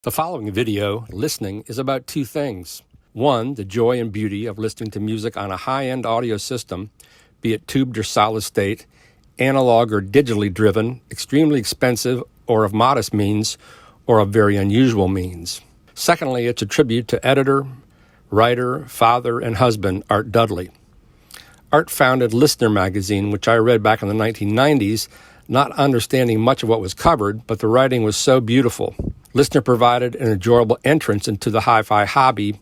The following video, Listening, is about two things. One, the joy and beauty of listening to music on a high-end audio system, be it tubed or solid state, analog or digitally driven, extremely expensive or of modest means, or of very unusual means. Secondly, it's a tribute to editor, writer, father, and husband Art Dudley. Art founded Listener magazine, which I read back in the 1990s, not understanding much of what was covered, but the writing was so beautiful. Listener provided an enjoyable entrance into the hi-fi hobby,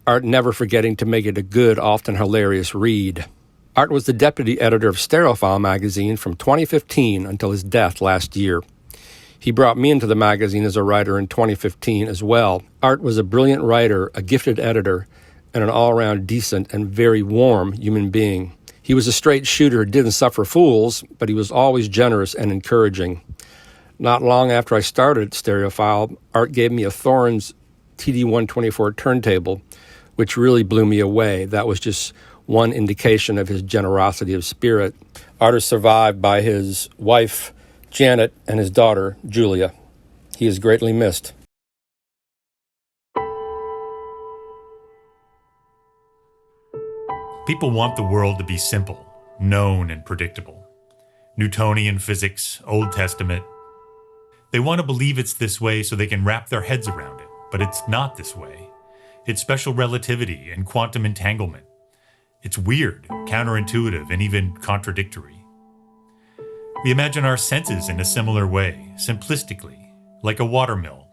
Art never forgetting to make it a good, often hilarious read. Art was the deputy editor of Stereophile magazine from 2015 until his death last year. He brought me into the magazine as a writer in 2015 as well. Art was a brilliant writer, a gifted editor, and an all-around decent and very warm human being. He was a straight shooter who didn't suffer fools, but he was always generous and encouraging. Not long after I started Stereophile, Art gave me a Thorn's TD-124 turntable, which really blew me away. That was just one indication of his generosity of spirit. Art is survived by his wife, Janet, and his daughter, Julia. He is greatly missed. People want the world to be simple, known, and predictable. Newtonian physics, Old Testament. They want to believe it's this way so they can wrap their heads around it, but it's not this way. It's special relativity and quantum entanglement. It's weird, counterintuitive, and even contradictory. We imagine our senses in a similar way, simplistically, like a water mill.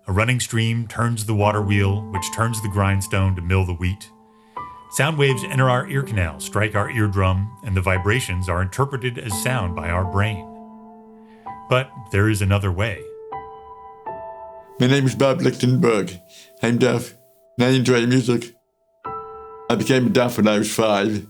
A running stream turns the water wheel, which turns the grindstone to mill the wheat. Sound waves enter our ear canal, strike our eardrum, and the vibrations are interpreted as sound by our brain. But there is another way. My name is Bob Lichtenberg. I'm deaf, and I enjoy music. I became deaf when I was 5.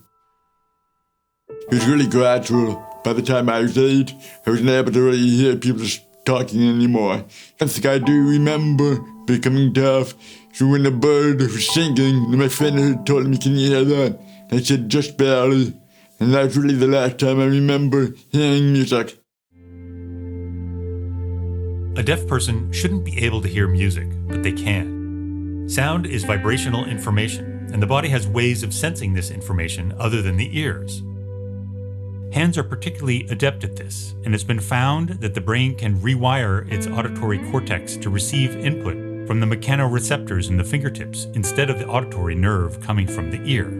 It was really gradual. By the time I was 8, I wasn't able to really hear people talking anymore. One thing I do remember becoming deaf is when a bird was singing, and my friend had told me, "Can you hear that?" I said, "Just barely." And that was really the last time I remember hearing music. A deaf person shouldn't be able to hear music, but they can. Sound is vibrational information, and the body has ways of sensing this information other than the ears. Hands are particularly adept at this, and it's been found that the brain can rewire its auditory cortex to receive input from the mechanoreceptors in the fingertips instead of the auditory nerve coming from the ear.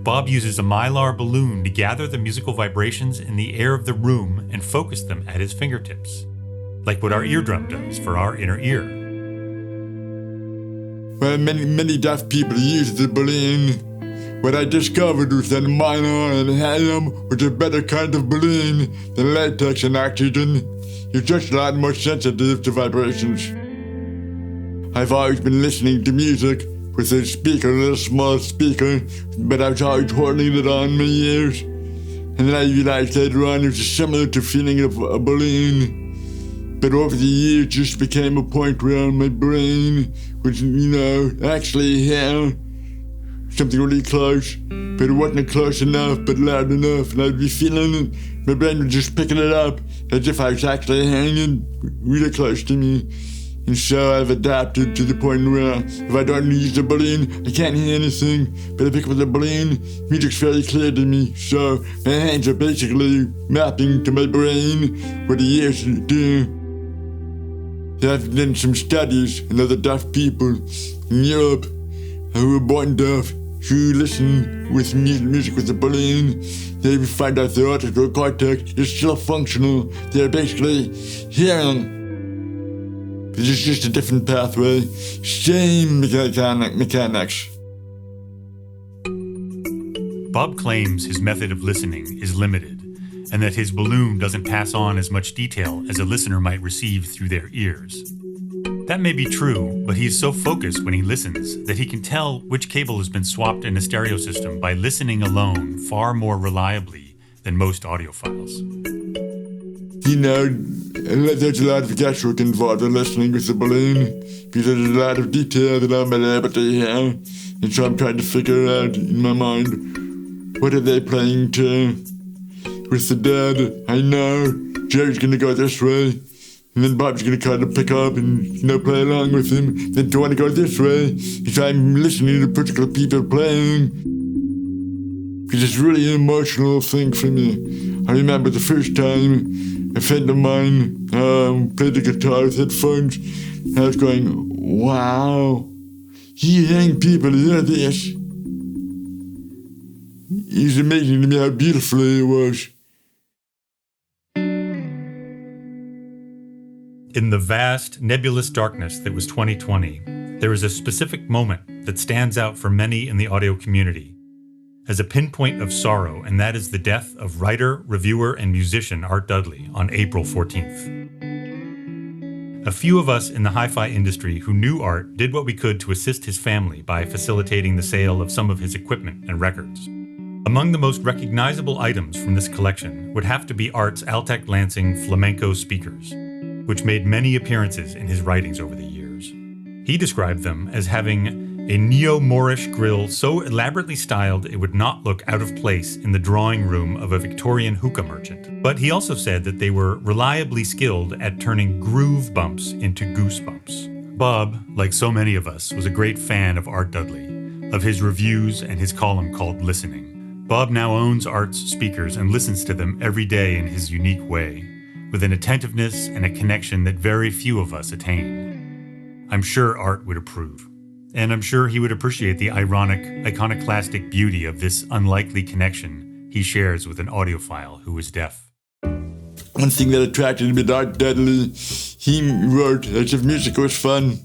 Bob uses a mylar balloon to gather the musical vibrations in the air of the room and focus them at his fingertips, like what our eardrum does for our inner ear. Well, many deaf people use the balloon. What I discovered was that mylar and helium was a better kind of balloon than latex and oxygen. You're just a lot more sensitive to vibrations. I've always been listening to music with a speaker, a little small speaker, but I was always holding it on my ears. And then I realized later on it was similar to feeling of a balloon. But over the years, it just became a point where my brain was, actually hear something really close, but it wasn't close enough, but loud enough, and I'd be feeling it. My brain was just picking it up as if I was actually hearing it really close to me. And so I've adapted to the point where if I don't use the balloon, I can't hear anything. But if I pick up the balloon, music's very clear to me. So my hands are basically mapping to my brain what the ears do. I've done some studies on other deaf people in Europe who were born deaf, who listen with music with the balloon. They find out their auditory cortex is still functional. They're basically hearing. It's just a different pathway, same mechanics. Bob claims his method of listening is limited, and that his balloon doesn't pass on as much detail as a listener might receive through their ears. That may be true, but he is so focused when he listens that he can tell which cable has been swapped in a stereo system by listening alone far more reliably than most audiophiles. There's a lot of guesswork involved in listening with the balloon, because there's a lot of detail that I'm not able to hear, and so I'm trying to figure out in my mind, what are they playing to? With the dead, I know Jerry's gonna go this way, And then Bob's gonna kind of pick up and, play along with him. Then do you want to go this way? If I'm listening to particular people playing. Because it's really an emotional thing for me. I remember the first time a friend of mine played the guitar with headphones. And I was going, wow, hearing people hear this. It's amazing to me how beautiful it was. In the vast, nebulous darkness that was 2020, there is a specific moment that stands out for many in the audio community as a pinpoint of sorrow, and that is the death of writer, reviewer, and musician Art Dudley on April 14th. A few of us in the hi-fi industry who knew Art did what we could to assist his family by facilitating the sale of some of his equipment and records. Among the most recognizable items from this collection would have to be Art's Altec Lansing flamenco speakers, which made many appearances in his writings over the years. He described them as having a neo-Moorish grille so elaborately styled it would not look out of place in the drawing room of a Victorian hookah merchant. But he also said that they were reliably skilled at turning groove bumps into goosebumps. Bob, like so many of us, was a great fan of Art Dudley, of his reviews and his column called Listening. Bob now owns Art's speakers and listens to them every day in his unique way, with an attentiveness and a connection that very few of us attain. I'm sure Art would approve. And I'm sure he would appreciate the ironic, iconoclastic beauty of this unlikely connection he shares with an audiophile who is deaf. One thing that attracted me to Art Dudley, he wrote as if music was fun.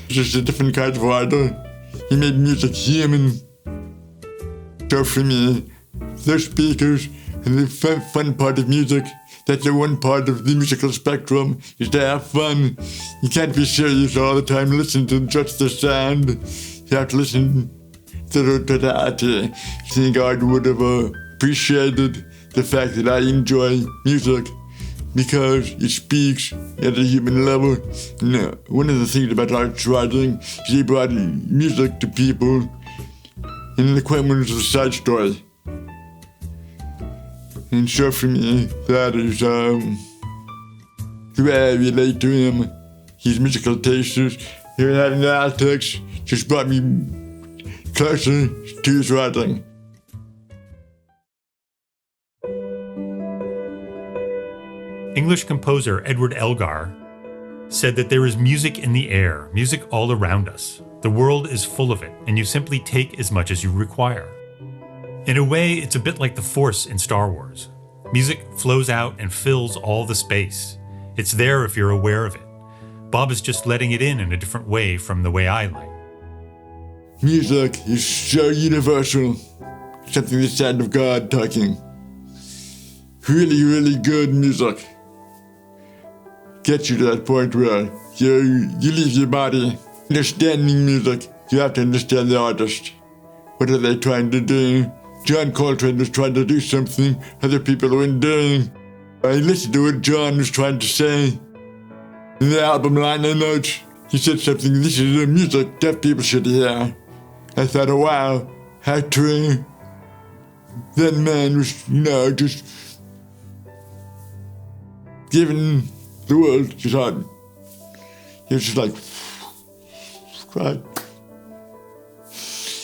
Just a different kind of writer. He made music human. So for me, those speakers and the fun part of music, that's the one part of the musical spectrum, is to have fun. You can't be serious all the time, listen to just the sound. You have to listen to the totality. I think Art would have appreciated the fact that I enjoy music because it speaks at a human level. And, one of the things about Art's writing is he brought music to people, and the equipment was a side story. And so for me, that is the way I relate to him. His musical tastes, even having the Altecs, just brought me closer to his writing. English composer Edward Elgar said that there is music in the air, music all around us. The world is full of it, and you simply take as much as you require. In a way, it's a bit like the Force in Star Wars. Music flows out and fills all the space. It's there if you're aware of it. Bob is just letting it in a different way from the way I like. Music is so universal. Something the sound of God talking. Really, really good music gets you to that point where you leave your body. Understanding music, you have to understand the artist. What are they trying to do? John Coltrane was trying to do something other people weren't doing. I listened to what John was trying to say. In the album liner notes, he said something, this is the music deaf people should hear. I thought, oh wow, how true. That man was, just giving the world his heart. He was just like, right.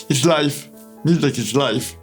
It's life. Music is life.